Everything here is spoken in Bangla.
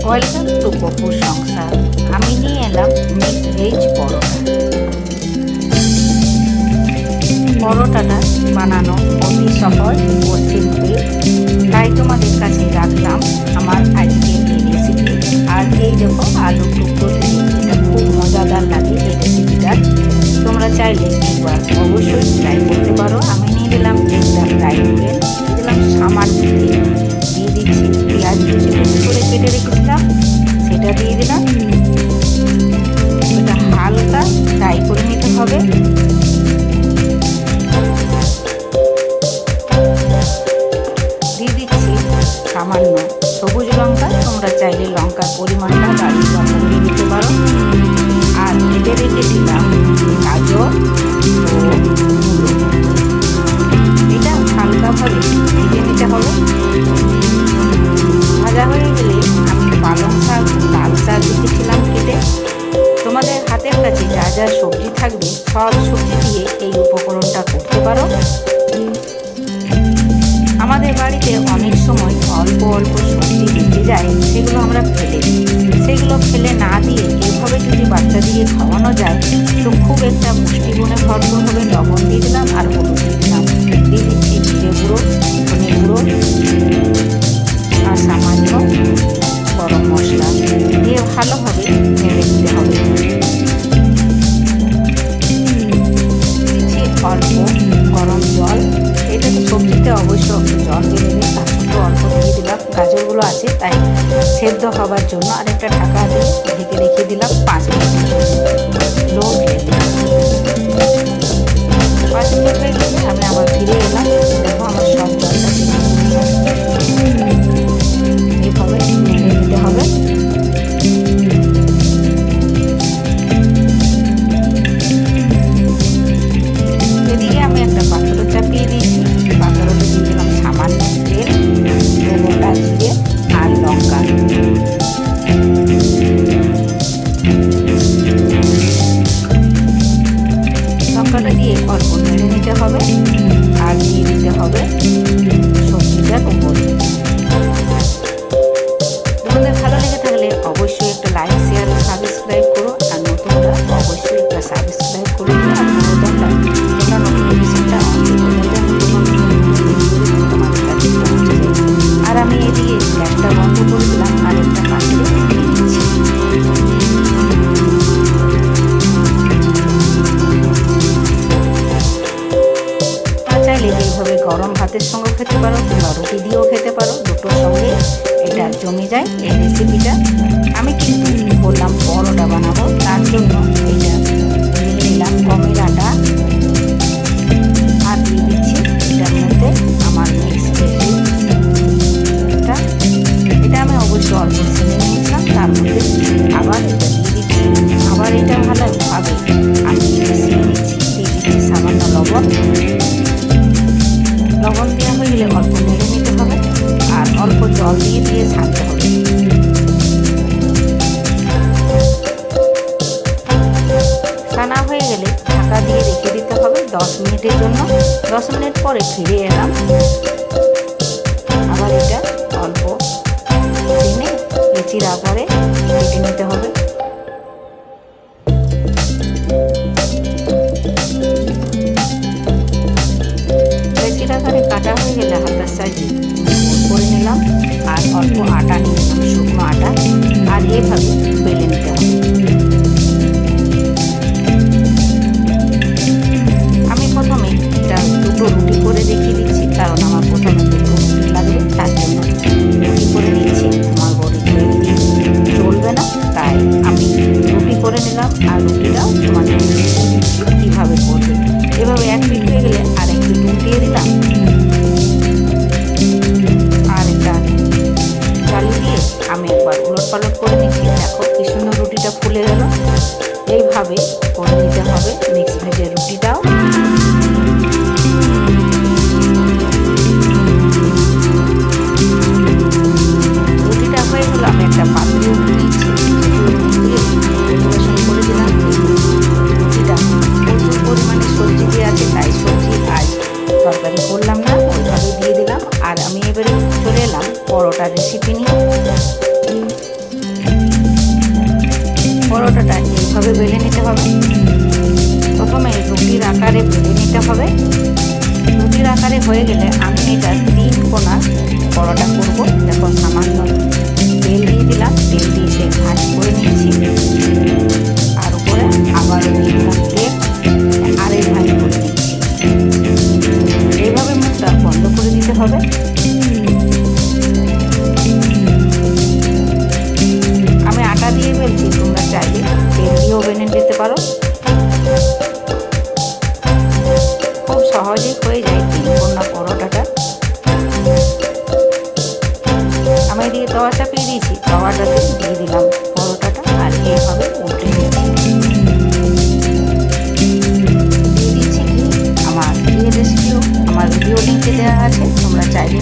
ওয়েলকাম টু পপুর সংসার। আমি নিয়ে এলাম মিক্সড ভেজ পরোটা। পরোটাটা বানানো অতি সহজ ও সিম্পল, তাই তোমাদের কাছে রাখলাম আমার আজকে এই রেসিপি। আর এই দেখো আলু টুকরো দিয়ে, এটা খুব মজাদার লাগে এই রেসিপিটা। তোমরা চাইলে একবার অবশ্যই ট্রাই করতে পারো। আমি নিয়ে দিলাম একটা ফ্রাই প্যান, দিলাম সামান্য তেল, দিয়ে দিচ্ছি পেঁয়াজ কুচি করে কেটে রেখেছিলাম, সেটা দিয়ে দিলাম। এটা হালকা ফ্রাই করে নিতে হবে। দিয়ে দিচ্ছি সামান্য সবুজ লঙ্কা, তোমরা চাইলে লঙ্কার পরিমাণটা বাড়িয়ে বা কমিয়ে দিতে পারো। আর কেটে রেখেছিলাম গাজর ও মূলো, এটা হালকাভাবে ভেজে নিতে হবে। ভাজা হয়ে গেলে আমি পালং শাক, লাল শাক রেখেছিলাম কেটে। তোমাদের হাতের কাছে যা যা সবজি থাকবে সব সবজি দিয়ে এই উপকরণটা করতে পারো। আমাদের বাড়িতে অনেক সময় অল্প অল্প সবজি বেঁচে যায়, সেগুলো আমরা ফেলে দিই। সেগুলো ফেলে না দিয়ে এইভাবে যদি বাচ্চাদিকে খাওয়ানো যায় তো খুব একটা পুষ্টিগুণে ভরপুর হবে। লবণ দিয়ে দিলাম আর হলুদ দিয়ে দিলাম, দিয়ে দিচ্ছি জিরে গুঁড়ো, ধনে গুঁড়ো আর সামান্য গরম মশলা দিয়ে ভালোভাবে নেড়ে দিতে হবে। দিচ্ছি অল্প গরম জল, এটা তো সবজিতে অবশ্য জল দিয়ে দেবে, তার সঙ্গে অল্প দিয়ে দিলাম। গাজরগুলো আছে তাই সেদ্ধ হবার জন্য আরেকটা ঢাকা দিয়ে ঢেকে রেখে দিলাম 5 মিনিট লো ফ্লেমে। 5 মিনিট হয়ে গেলে আমি আবার ফিরে এলাম। দেখো আমার সব জলটা এইভাবে নেড়ে দিতে হবে। এদিকে আমি একটা পাত্র চাপিয়ে দিয়েছি, পাত্রতে দিয়ে দিলাম সামান্য তেল, গোটা জিরে আর লঙ্কা। লঙ্কাটা দিয়ে অল্প নেড়ে নিতে হবে আর দিয়ে দিতে হবে সবজিটার উপর। তোমাদের ভালো লেগে থাকলে অবশ্যই একটা লাইক, শেয়ার, সাবস্ক্রাইব করো। আর নতুনরা অবশ্যই একটা সাবস্ক্রাইব করে দিও। আর পুরোদমটা তোমরা নোটিফিকেশনটা অন তোমাদের কাছে পৌঁছে যায়। আর আমি এদিকে গ্যাসটা বন্ধ করে দিলাম আর একটা পাত্রে দিয়ে দিচ্ছি। চাইলে এইভাবে গরম ভাতের সঙ্গে খেতে পারো কিংবা রুটি দিয়েও খেতে পারো, দুটোর সঙ্গে এটা জমে যায় এই রেসিপিটা। আমি কিন্তু বললাম পরোটা বানাবো, তার জন্য এটা নিয়ে নিলাম গমের আটা আর দিয়ে দিচ্ছি এটার মধ্যে আমার মিক্সড ভেজ। এটা আমি অবশ্য অল্প ছেড়ে নিয়েছিলাম, তার মধ্যে আবার এটা দিয়ে দিচ্ছি। আবার এটা ভালোভাবে আমি মিশিয়ে নিচ্ছি। দিয়ে দিচ্ছি সামান্য লবণ। লবণ দেওয়া হয়ে গেলে অল্প নেড়ে নিতে হবে আর অল্প জল দিয়ে দিয়ে ছাড়তে হবে। ছানা হয়ে গেলে ঢাকা দিয়ে রেখে দিতে হবে 10 মিনিটের জন্য। 10 মিনিট পরে ফিরে এলাম। আবার এটা অল্প দিনে লিচির আকারে কেটে নিতে হবে। লিচির আকারে কাটা হয়ে গেলে হালকা সাইজে করে নিলাম আর অল্প আটা নিয়ে নিলাম, শুকনো আটা, আর এভাবে বেলে নিতে হবে। আমি প্রথমে এটা দুটো রুটি করে দেখিয়ে দিচ্ছি, কারণ আমার প্রথমে দুটো রুটি লাগবে, তার জন্য রুটি করে দিচ্ছি। আমার বড়ি চলবে না, তাই আমি রুটি করে নিলাম। আর রুটিটাও তোমাদের কীভাবে করবে, এভাবে এক পিঠ হয়ে গেলে আর এক পিঠ উল্টিয়ে দিলাম আর এটা চালু দিয়ে আমি একবার উলট পালট করে নিচ্ছি। দেখো কি সুন্দর রুটিটা ফুলে গেল। এইভাবে করে নিতে হবে মিক্সড ভেজের রুটিটাও। রুটিটা হয়ে গেল, আমি একটা পাত্রে উঠে নিচ্ছি, পরিবেশন করে দিলাম। রুটিটা প্রচুর পরিমাণে সবজি দিয়ে আছে, তাই সবজি আজ তরকারি করলাম না, ওইভাবে দিয়ে দিলাম। আর আমি এবারে চলে এলাম পরোটার রেসিপি নিয়ে। পরোটাটা এইভাবে বেলে নিতে হবে। প্রথমে রুটির আকারে বেলে নিতে হবে। রুটির আকারে হয়ে গেলে আমি এটা 3 কোণা পরোটা করব। দেখো সামান্য তেল দিয়ে দিলাম, তেল দিয়ে সে ভাঁজ করে নিয়েছি। আর উপরে আবার দিয়ে দিলাম তেল, আরেক ভাঁজ করে দিচ্ছি। এইভাবে মুখটা বন্ধ করে দিতে হবে। আমি আটা দিয়ে বেলছি, তোমরা চাইলে তেল দিয়েও বেলে নিতে পারো। খুব সহজেই হয়ে যায় 3 কোণা পরোটাটা। আমি দিয়ে তাওয়া চাপিয়ে দিয়েছি, তাওয়াটাতে দিয়ে দিলাম পরোটাটা আর এইভাবে উল্টে দিচ্ছি। দিয়ে দিচ্ছি কি আমার এই রেসিপিও আমার ভিডিও লিঙ্কে দেওয়া আছে, তোমরা চাইলে